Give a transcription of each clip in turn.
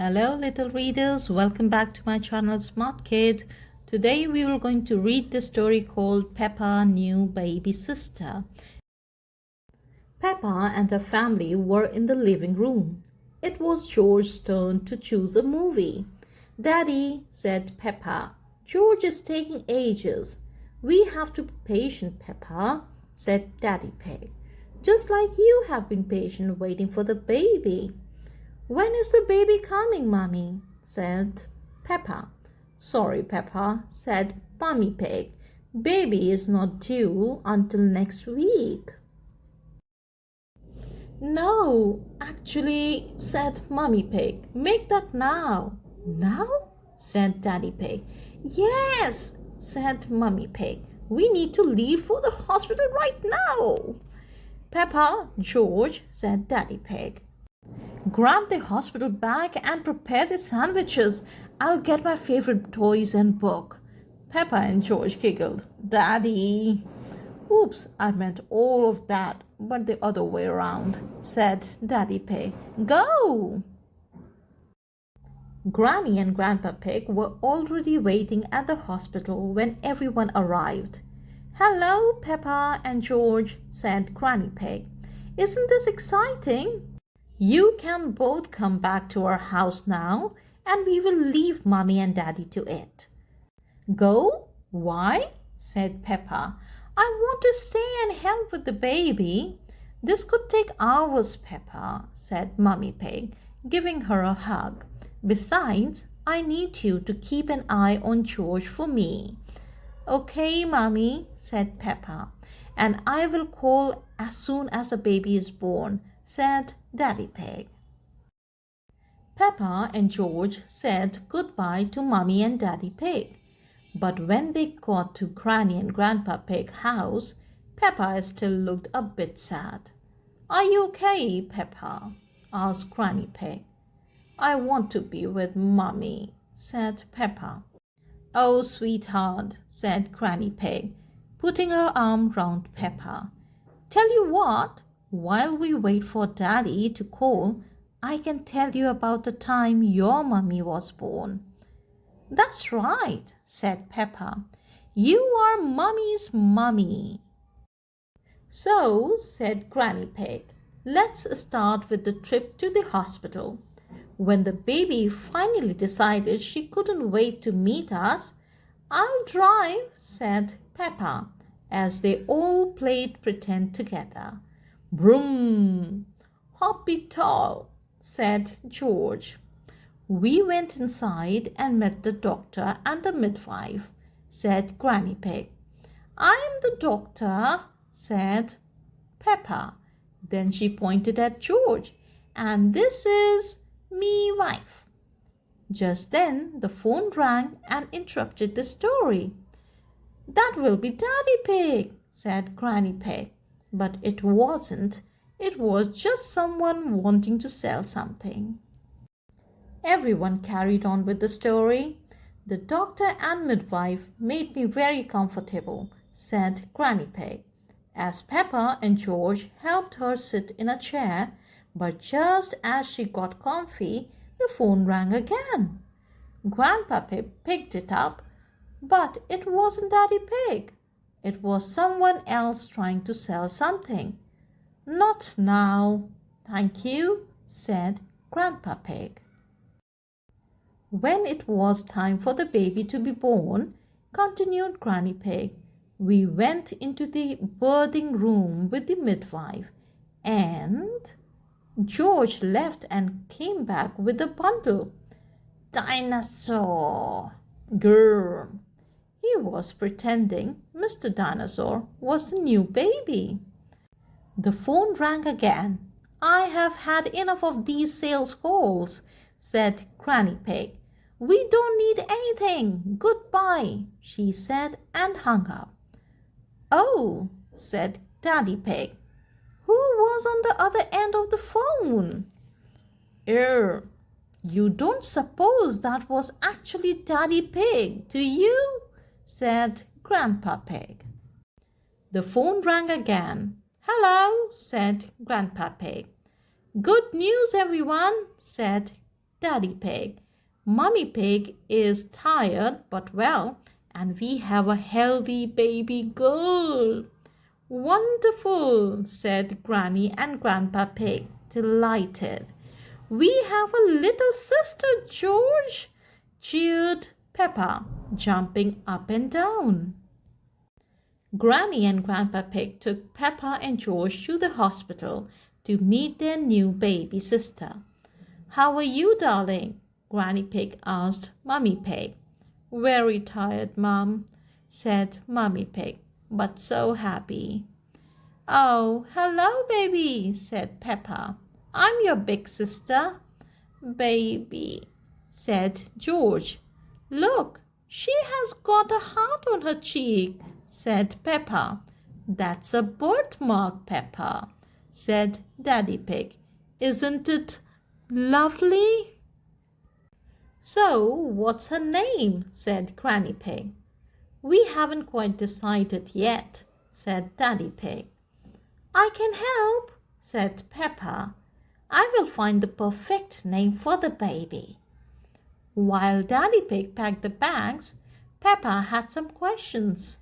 Hello little readers, welcome back to my channel Smart Kid. Today we are going to read the story called Peppa New Baby Sister. Peppa and her family were in the living room. It was George's turn to choose a movie. Daddy, said Peppa, George is taking ages. We have to be patient, Peppa, said Daddy Pig. Just like you have been patient waiting for the baby. When is the baby coming, Mummy? Said Peppa. Sorry, Peppa, said Mummy Pig. Baby is not due until next week. No, actually, said Mummy Pig. Make that now. Now? Said Daddy Pig. Yes, said Mummy Pig. We need to leave for the hospital right now. Peppa, George, said Daddy Pig. Grab the hospital bag and prepare the sandwiches. I'll get my favorite toys and book. Peppa and George giggled. Daddy. Oops, I meant all of that, but the other way around, said Daddy Pig. Go! Granny and Grandpa Pig were already waiting at the hospital when everyone arrived. Hello, Peppa and George, said Granny Pig. Isn't this exciting? You can both come back to our house now, and we will leave Mommy and Daddy to it. Go? Why? Said Peppa. I want to stay and help with the baby. This could take hours, Peppa, said Mummy Pig, giving her a hug. Besides, I need you to keep an eye on George for me. Okay, Mommy, said Peppa, and I will call as soon as the baby is born, said Daddy Pig. Peppa and George said goodbye to Mummy and Daddy Pig. But when they got to Granny and Grandpa Pig's house, Peppa still looked a bit sad. Are you okay, Peppa? Asked Granny Pig. I want to be with Mummy, said Peppa. Oh, sweetheart, said Granny Pig, putting her arm round Peppa. Tell you what, while we wait for Daddy to call, I can tell you about the time your mummy was born. That's right, said Peppa. You are Mummy's mummy. So, said Granny Pig, let's start with the trip to the hospital. When the baby finally decided she couldn't wait to meet us, I'll drive, said Peppa, as they all played pretend together. Broom! Hoppy tall, said George. We went inside and met the doctor and the midwife, said Granny Pig. I am the doctor, said Peppa. Then she pointed at George. And this is me wife. Just then the phone rang and interrupted the story. That will be Daddy Pig, said Granny Pig. But it wasn't. It was just someone wanting to sell something. Everyone carried on with the story. The doctor and midwife made me very comfortable, said Granny Pig, as Peppa and George helped her sit in a chair. But just as she got comfy, the phone rang again. Grandpa Pig picked it up, but it wasn't Daddy Pig. It was someone else trying to sell something. Not now, thank you, said Grandpa Pig. When it was time for the baby to be born, continued Granny Pig, we went into the birthing room with the midwife, and George left and came back with a bundle. Dinosaur! Grrr! He was pretending Mr. Dinosaur was the new baby. The phone rang again. I have had enough of these sales calls, said Granny Pig. We don't need anything. Goodbye, she said and hung up. Oh, said Daddy Pig. Who was on the other end of the phone? You don't suppose that was actually Daddy Pig, do you? Said Grandpa Pig. The phone rang again. Hello, said Grandpa Pig. Good news, everyone, said Daddy Pig. Mummy Pig is tired but well, and we have a healthy baby girl. Wonderful, said Granny and Grandpa Pig, delighted. We have a little sister, George, cheered Peppa, jumping up and down. Granny and Grandpa Pig took Peppa and George to the hospital to meet their new baby sister. How are you, darling? Granny Pig asked Mummy Pig. Very tired, Mum, said Mummy Pig, but so happy. Oh, hello, baby, said Peppa. I'm your big sister. Baby, said George. Look, she has got a heart on her cheek, said Peppa. That's a birthmark, Peppa, said Daddy Pig. Isn't it lovely? So, what's her name? Said Granny Pig. We haven't quite decided yet, said Daddy Pig. I can help, said Peppa. I will find the perfect name for the baby. While Daddy Pig packed the bags, Peppa had some questions.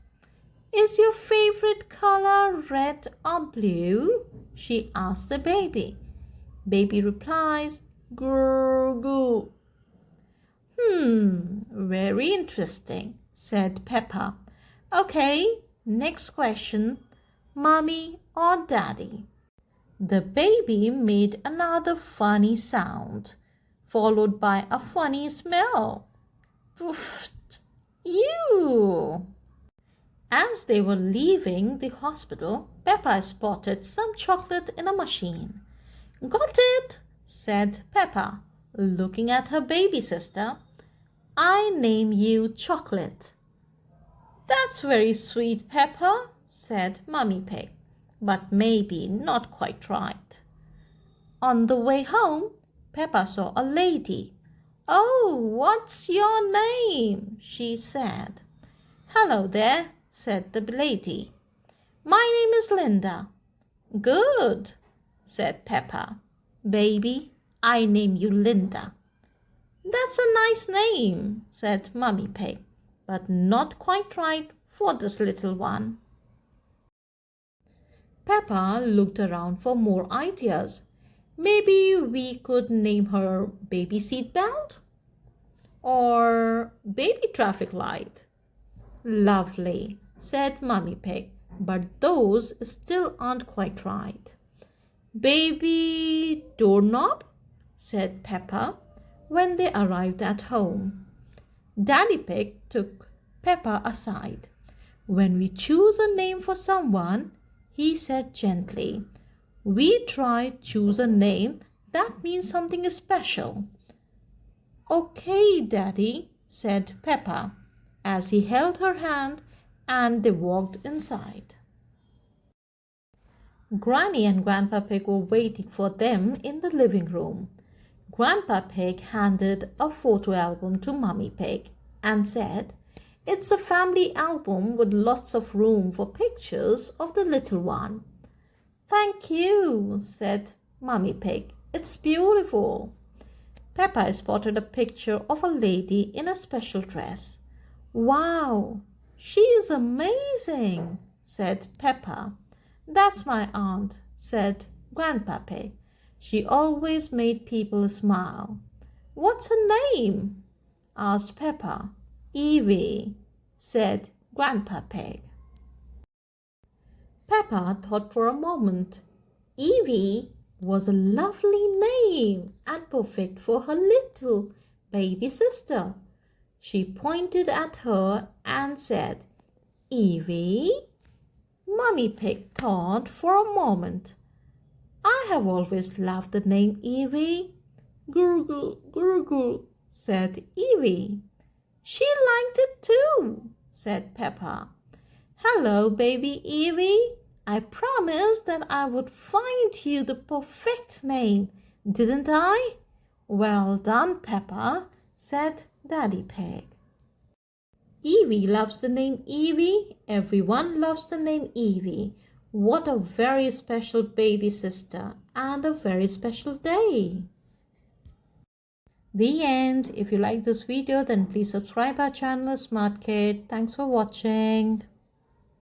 Is your favorite color red or blue? She asked the baby. Baby replies, gurgle. Very interesting, said Peppa. Okay, next question. Mommy or Daddy? The baby made another funny sound, followed by a funny smell. Poof! Ew! As they were leaving the hospital, Peppa spotted some chocolate in a machine. Got it, said Peppa, looking at her baby sister. I name you Chocolate. That's very sweet, Peppa, said Mummy Pig, but maybe not quite right. On the way home, Peppa saw a lady. Oh, what's your name? She said. Hello there, said the lady. My name is Linda. Good, said Peppa. Baby, I name you Linda. That's a nice name, said Mummy Pig, but not quite right for this little one. Peppa looked around for more ideas. Maybe we could name her Baby Seatbelt or Baby Traffic Light. Lovely, said Mummy Pig, but those still aren't quite right. Baby Doorknob, said Peppa when they arrived at home. Daddy Pig took Peppa aside. When we choose a name for someone, he said gently, we try choose a name that means something special. Okay, Daddy, said Peppa, as he held her hand and they walked inside. Granny and Grandpa Pig were waiting for them in the living room. Grandpa Pig handed a photo album to Mummy Pig and said, It's a family album with lots of room for pictures of the little one. Thank you, said Mummy Pig. It's beautiful. Peppa spotted a picture of a lady in a special dress. Wow, she is amazing, said Peppa. That's my aunt, said Grandpa Pig. She always made people smile. What's her name? Asked Peppa. Evie, said Grandpa Pig. Peppa thought for a moment. Evie was a lovely name and perfect for her little baby sister. She pointed at her and said, Evie? Mummy Pig thought for a moment. I have always loved the name Evie. Gurgle, gurgle, said Evie. She liked it too, said Peppa. Hello, baby Evie. I promised that I would find you the perfect name, didn't I? Well done, Peppa, said Daddy Pig. Evie loves the name Evie. Everyone loves the name Evie. What a very special baby sister and a very special day. The end. If you like this video, then please subscribe our channel Smart Kid. Thanks for watching.